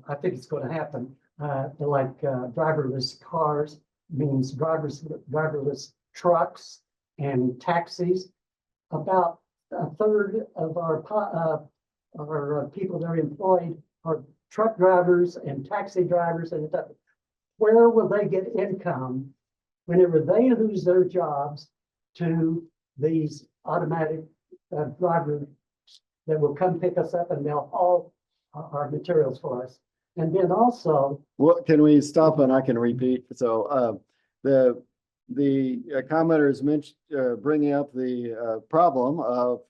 I think it's going to happen. Like driverless cars means driverless trucks and taxis. About a third of our people that are employed are truck drivers and taxi drivers, and where will they get income whenever they lose their jobs to these automatic drivers that will come pick us up and they'll haul our materials for us? And then also, What, can we stop and I can repeat? So, the commenters mentioned, bringing up the, problem of,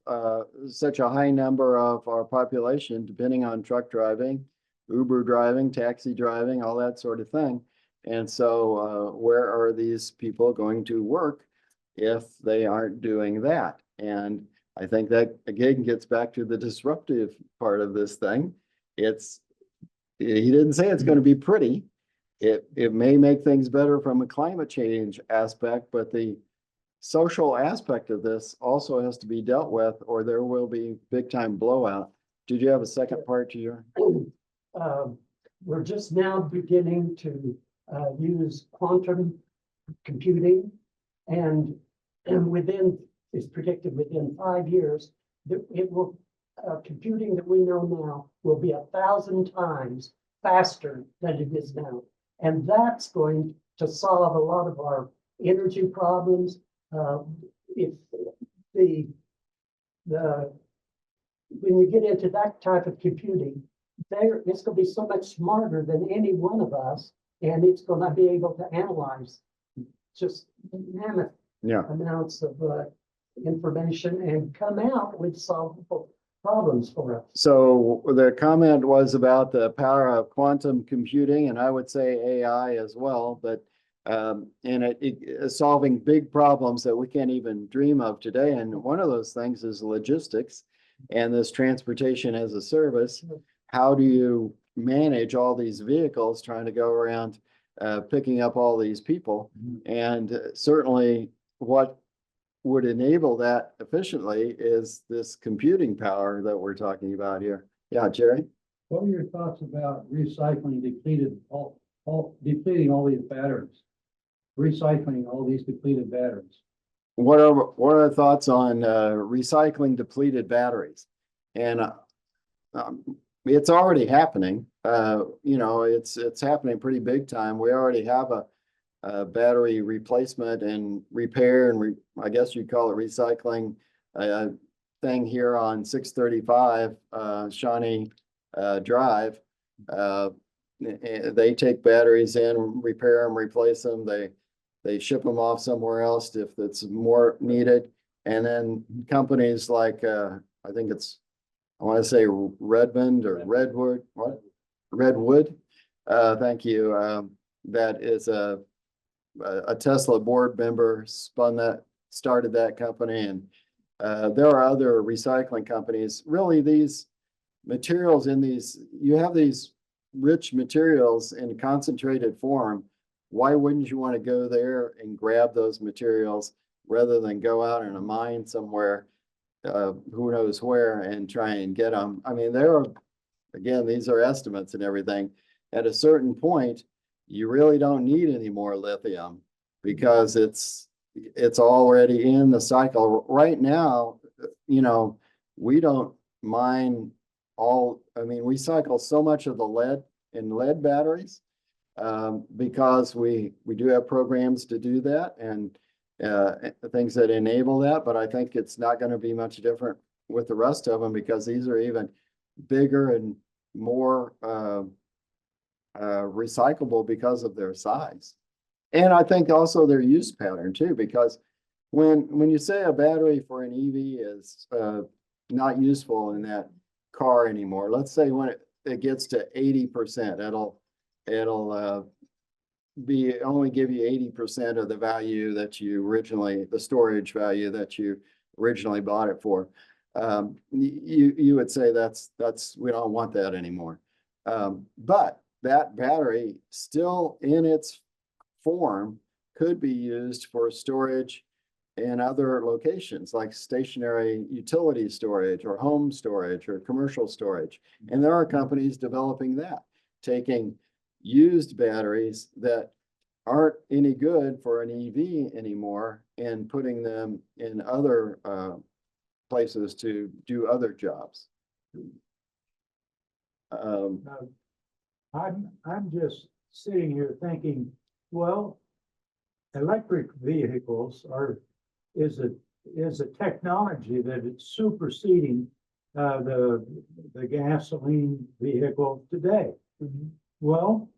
such a high number of our population depending on truck driving, Uber driving, taxi driving, all that sort of thing. And so, where are these people going to work if they aren't doing that? And I think that again gets back to the disruptive part of this thing. He didn't say it's going to be pretty. It may make things better from a climate change aspect, but the social aspect of this also has to be dealt with, or there will be big time blowout. Did you have a second part to your? we're just now beginning to use quantum computing, and it's predicted within 5 years that it will computing that we know now will be 1,000 times faster than it is now. And that's going to solve a lot of our energy problems. If when you get into that type of computing, it's going to be so much smarter than any one of us, and it's going to be able to analyze just mammoth amounts of information and come out with solvable problems for us. So the comment was about the power of quantum computing, and I would say AI as well, but and it is solving big problems that we can't even dream of today. And one of those things is logistics and this transportation as a service. How do you manage all these vehicles trying to go around picking up all these people? And certainly what would enable that efficiently is this computing power that we're talking about here. Yeah, Jerry? What are your thoughts about recycling depleting all these batteries? Recycling all these depleted batteries? What are thoughts on recycling depleted batteries? And it's already happening. It's happening pretty big time. We already have a battery replacement and repair and I guess you'd call it recycling thing here on 635 Shawnee Drive. They take batteries in, repair them, replace them. They ship them off somewhere else if it's more needed. And then companies like I want to say Redmond or Redwood. What? Redwood. Thank you. That is a Tesla board member started that company, and there are other recycling companies. Really, these materials you have these rich materials in concentrated form. Why wouldn't you want to go there and grab those materials rather than go out in a mine somewhere, who knows where, and try and get them? I mean, again, these are estimates and everything. At a certain point, you really don't need any more lithium because it's already in the cycle. Right now, we don't mine we cycle so much of the lead in lead batteries because we do have programs to do that and things that enable that. But I think it's not going to be much different with the rest of them because these are even bigger and more recyclable because of their size. And I think also their use pattern too, because when you say a battery for an EV is not useful in that car anymore, let's say when it gets to 80%, it'll only give you 80% of the value that the storage value that you originally bought it for. You would say we don't want that anymore. But that battery still in its form could be used for storage in other locations like stationary utility storage or home storage or commercial storage. And there are companies developing that, taking used batteries that aren't any good for an EV anymore and putting them in other places to do other jobs. I'm just sitting here thinking, well, electric vehicles is a technology that it's superseding the gasoline vehicle today. Well,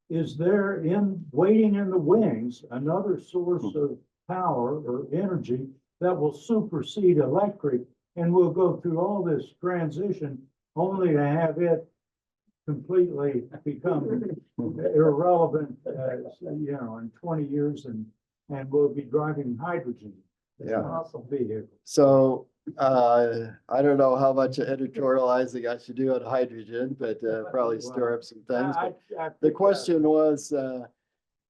is there waiting in the wings, another source of power or energy that will supersede electric, and we'll go through all this transition only to have it completely become irrelevant, in 20 years, and we'll be driving hydrogen. Yeah. Fossil vehicle. So, I don't know how much editorializing I should do on hydrogen, but, probably stir up some things. But the question was,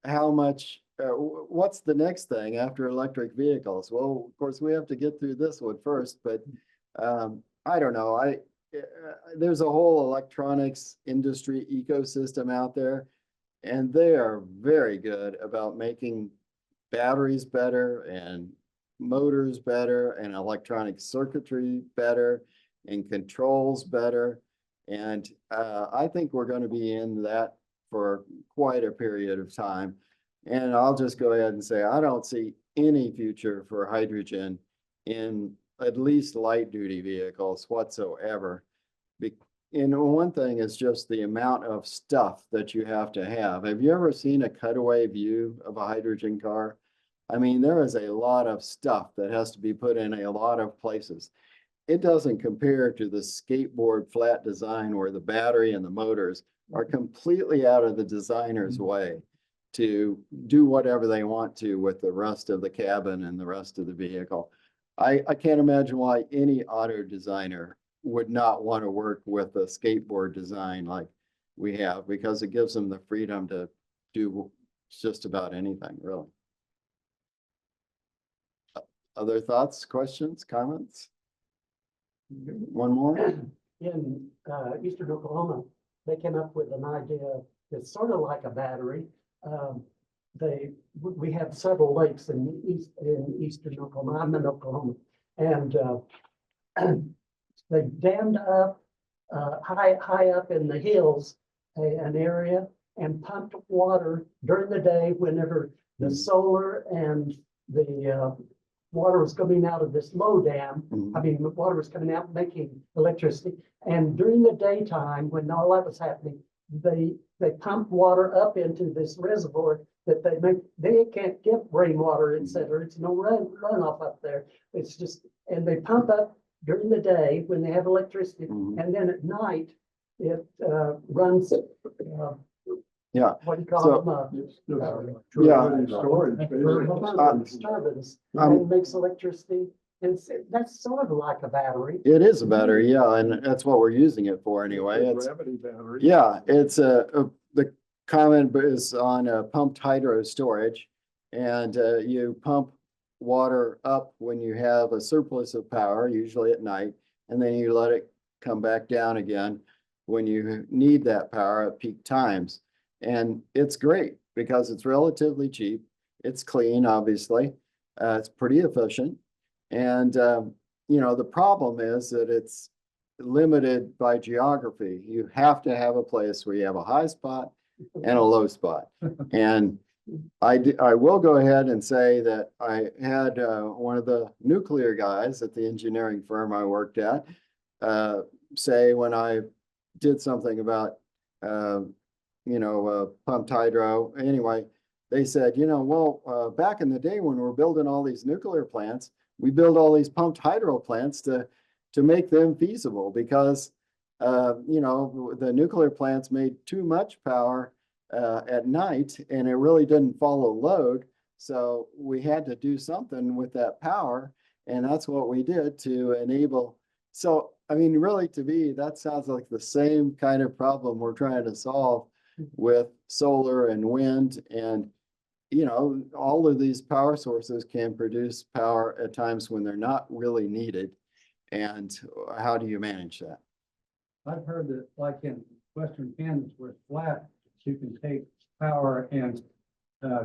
how much, what's the next thing after electric vehicles? Well, of course, we have to get through this one first, but, I don't know. There's a whole electronics industry ecosystem out there, and they are very good about making batteries better and motors better and electronic circuitry better and controls better. And I think we're going to be in that for quite a period of time. And I'll just go ahead and say, I don't see any future for hydrogen in at least light duty vehicles whatsoever. And one thing is just the amount of stuff that you have to have. Have you ever seen a cutaway view of a hydrogen car? I mean, there is a lot of stuff that has to be put in a lot of places. It doesn't compare to the skateboard flat design where the battery and the motors are completely out of the designer's way to do whatever they want to with the rest of the cabin and the rest of the vehicle. I can't imagine why any auto designer would not want to work with a skateboard design like we have, because it gives them the freedom to do just about anything, really. Other thoughts, questions, comments? One more? In eastern Oklahoma, they came up with an idea that's sort of like a battery. We have several lakes in eastern Oklahoma. I'm in Oklahoma, and they dammed up high up in the hills an area and pumped water during the day whenever the solar and the water was coming out of this low dam. I mean, the water was coming out making electricity. And during the daytime, when all that was happening, they pump water up into this reservoir that they can't get rainwater, et cetera. It's no runoff up there. It's just, and they pump up during the day when they have electricity. And then at night, it runs, Yeah. what do you call them? Turbines, and it makes electricity. And that's sort of like a battery. It is a battery, yeah, and that's what we're using it for anyway. It's, Gravity battery. yeah, it's the comment is on pumped hydro storage, and you pump water up when you have a surplus of power, usually at night, and then you let it come back down again when you need that power at peak times. And it's great because it's relatively cheap. It's clean, obviously. It's pretty efficient. And, the problem is that it's limited by geography. You have to have a place where you have a high spot and a low spot. And I will go ahead and say that I had one of the nuclear guys at the engineering firm I worked at say when I did something about, pumped hydro. Anyway, they said, back in the day when we were building all these nuclear plants, we build all these pumped hydro plants to make them feasible because, the nuclear plants made too much power at night and it really didn't follow load. So we had to do something with that power. And that's what we did to enable. So, I mean, really to me, that sounds like the same kind of problem we're trying to solve with solar and wind. And all of these power sources can produce power at times when they're not really needed. And how do you manage that? I've heard that like in Western Kansas where it's flat, you can take power and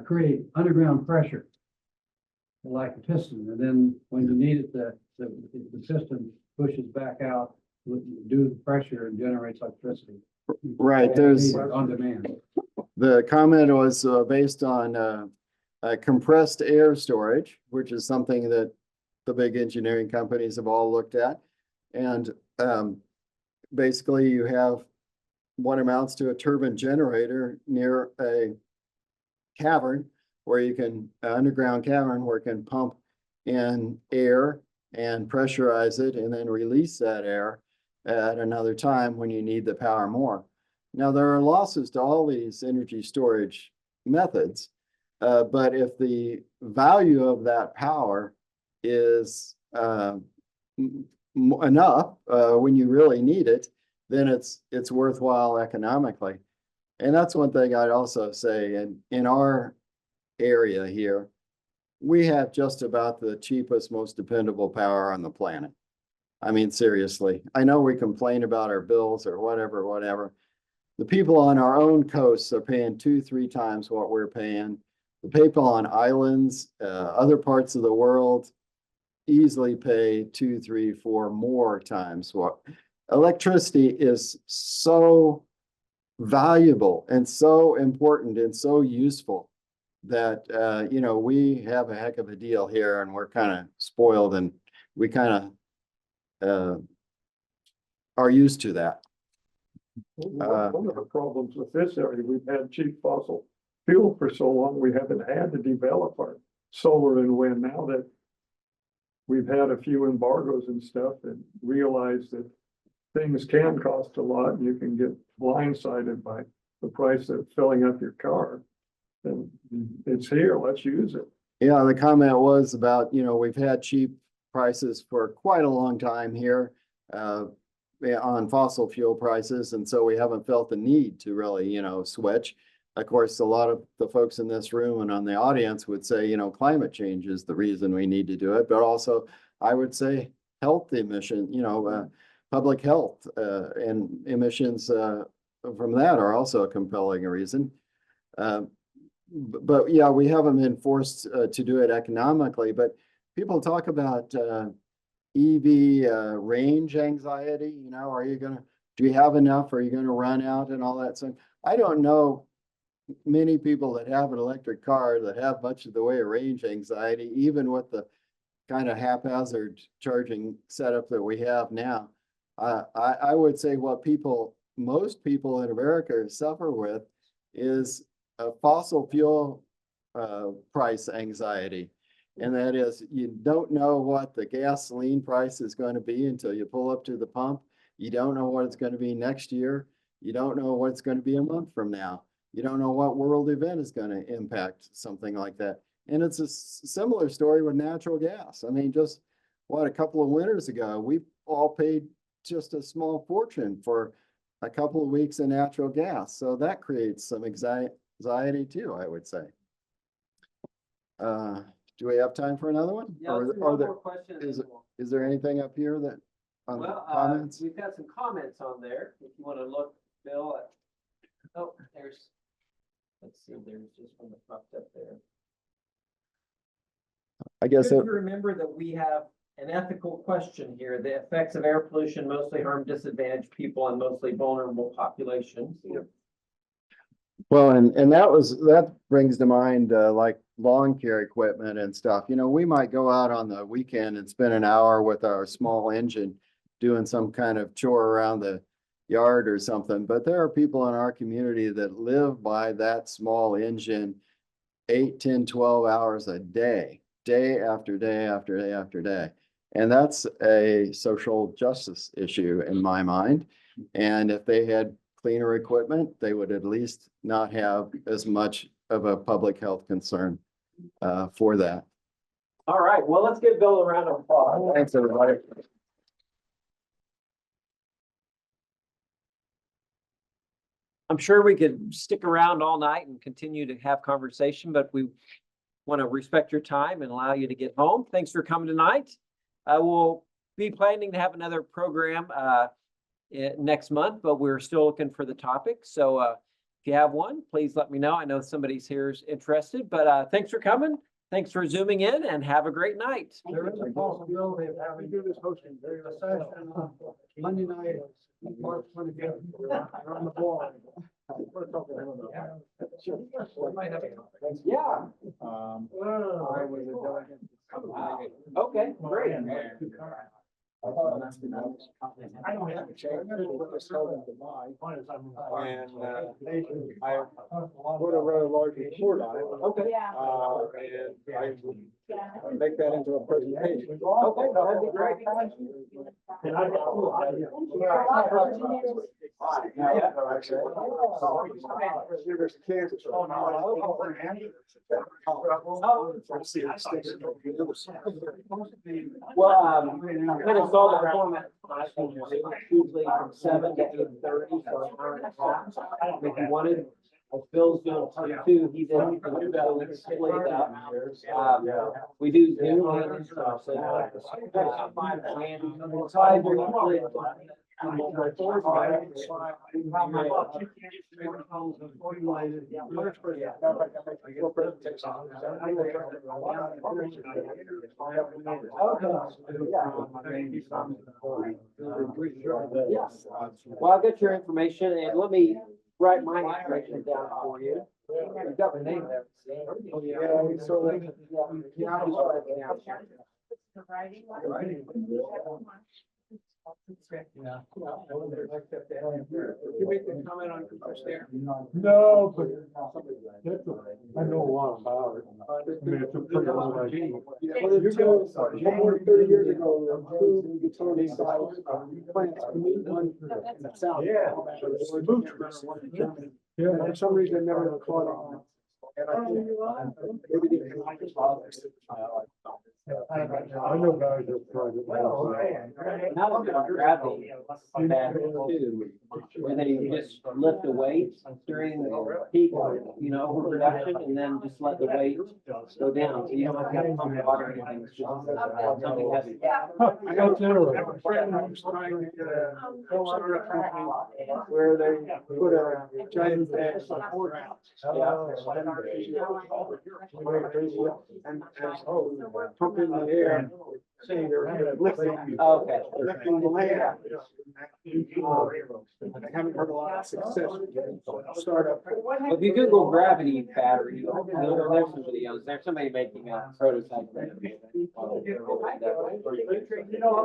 create underground pressure. like a piston, and then when you need it, the piston pushes back out due to the pressure and generates electricity. Right, there's, On demand. the comment was based on compressed air storage, which is something that the big engineering companies have all looked at. And basically you have what amounts to a turbine generator near a cavern where you can, underground cavern where it can pump in air and pressurize it and then release that air at another time when you need the power more. Now, there are losses to all these energy storage methods, but if the value of that power is enough when you really need it, then it's worthwhile economically. And that's one thing I'd also say in our area here, we have just about the cheapest, most dependable power on the planet. I mean, seriously, I know we complain about our bills or whatever. The people on our own coasts are paying 2-3 times what we're paying. The people on islands, other parts of the world easily pay 2, 3, 4 more times what. Electricity is so valuable and so important and so useful that, you know, we have a heck of a deal here and we're kind of spoiled and we kind of are used to that. One of the problems with this area, we've had cheap fossil fuel for so long, we haven't had to develop our solar and wind. Now that we've had a few embargoes and stuff and realized that things can cost a lot and you can get blindsided by the price of filling up your car. And it's here, let's use it. Yeah, the comment was about, you know, we've had cheap prices for quite a long time here on fossil fuel prices. And so we haven't felt the need to really, you know, switch. Of course, a lot of the folks in this room and on the audience would say, you know, climate change is the reason we need to do it. But also, I would say health emission, you know, public health and emissions from that are also a compelling reason. But yeah, we haven't been forced to do it economically, but people talk about EV range anxiety, you know, do you have enough? Are you gonna run out and all that stuff? I don't know many people that have an electric car that have much of the way of range anxiety, even with the kind of haphazard charging setup that we have now. I would say what most people in America suffer with is a fossil fuel price anxiety. And that is, you don't know what the gasoline price is going to be until you pull up to the pump. You don't know what it's going to be next year. You don't know what it's going to be a month from now. You don't know what world event is going to impact something like that. And it's a similar story with natural gas. I mean, just a couple of winters ago, we all paid just a small fortune for a couple of weeks of natural gas. So that creates some anxiety too, I would say. Do we have time for another one? Yeah, Or let's do are one there- more question. and is then it- we'll- Is there anything up here that on Well, comments? we've got some comments on there. If you want to look, Bill. Oh, there's. Let's see. There's just one that popped up there. I guess Good to remember that we have an ethical question here. The effects of air pollution mostly harm disadvantaged people and mostly vulnerable populations. well, and that brings to mind like lawn care equipment and stuff. You know, we might go out on the weekend and spend an hour with our small engine doing some kind of chore around the yard or something. But there are people in our community that live by that small engine 8, 10, 12 hours a day, day after day after day after day. And that's a social justice issue in my mind. And if they had cleaner equipment, they would at least not have as much of a public health concern for that. All right. Well, let's give Bill a round of applause. Thanks, everybody. I'm sure we could stick around all night and continue to have conversation, but we want to respect your time and allow you to get home. Thanks for coming tonight. We'll be planning to have another program next month, but we're still looking for the topic. So if you have one, please let me know. I know somebody's here is interested, but thanks for coming. Thanks for zooming in and have a great night. There is a possibility of having do this hosting during a session on Monday night, March 25th. You're on the ball. We're talking about that. Sure. Yeah. I was a delegate. Okay, great. I don't have a chair. And I wrote a rather large report on it. Okay. And I make that into a presentation. Okay, that'd be great. Kansas. Well, kind of saw the format. Usually from 7 to 8:30, so an hour and a half. If you wanted, if Bill's doing part two, he's in. Split it up. We do Zoom and stuff, so. Yes. Well, I'll get your information and let me write my information down for you. You've got my name there. Yeah, so like, Yeah, I'll just write it down. The writing one. yeah. You make the comment on compressed air? No, but that's I know a lot about it. I mean, it's a pretty old idea. Well, you go, more than 30 years ago, two utility sites, plants, one in the south. Yeah. Yeah, and for some reason, I never caught on. And I think, maybe they can like his father. I know guys that tried it. Now I'm gonna grab the bag too, and then you just lift the weight during the peak, production, and then just let the weight go down, so you don't have to pump water or anything, it's just something heavy. I got I have a friend who's trying to get a co-owner company where they put a giant bag support out. And pump in the air, saying they're lifting the land. I haven't heard a lot of success startup. If you Google gravity battery, there's some videos, there's somebody making a prototype. How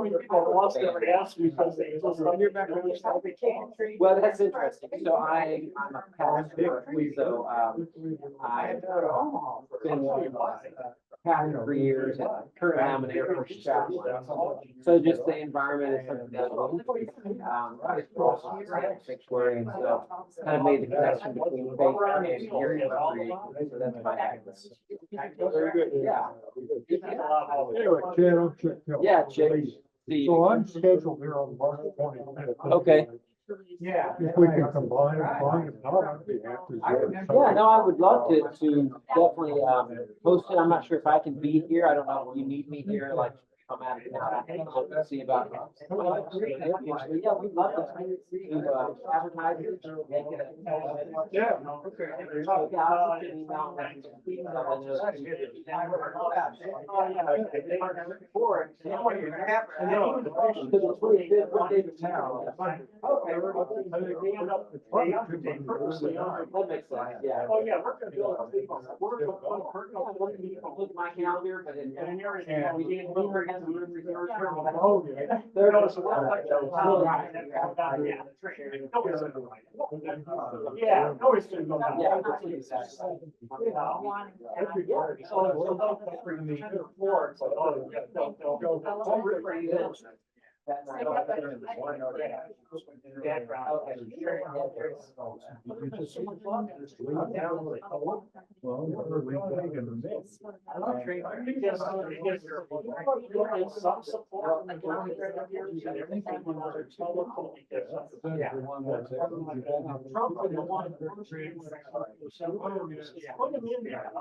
many people lost their gas because they Well, that's interesting. So I'm a pastor, so, I've been pastor for years, and currently I'm an Air Force chaplain. So just the environment is something that, sanctuary, and so kind of made the connection between faith and engineering. So that's my activist. Very good. Yeah. Anyway, Chad, I'll check. Yeah, Jake. See, So I'm scheduled here on March 20th. Okay. Yeah. If we can combine it, fine. If not, I'd be happy. Yeah, no, I would love to definitely, host it. I'm not sure if I can be here. I don't know if you need me here, like, I'm out of town. I can look and see about. Yeah, we'd love to advertise it. Yeah. Okay. Yeah, I'll send you an email. That makes sense, yeah. Oh, yeah, we're gonna do it. Look at my calendar, but it. Yeah. We didn't move her against the room reserve. Oh, yeah. There No, goes. so that's like the- Yeah, no, it's gonna go down. Yeah, please. Bring me to the floor, so, oh, yeah, they'll go. That night. Well, we're taking the mix. Some support from the county, and everything when they're total. Yeah. Trump and the one. Put him in there.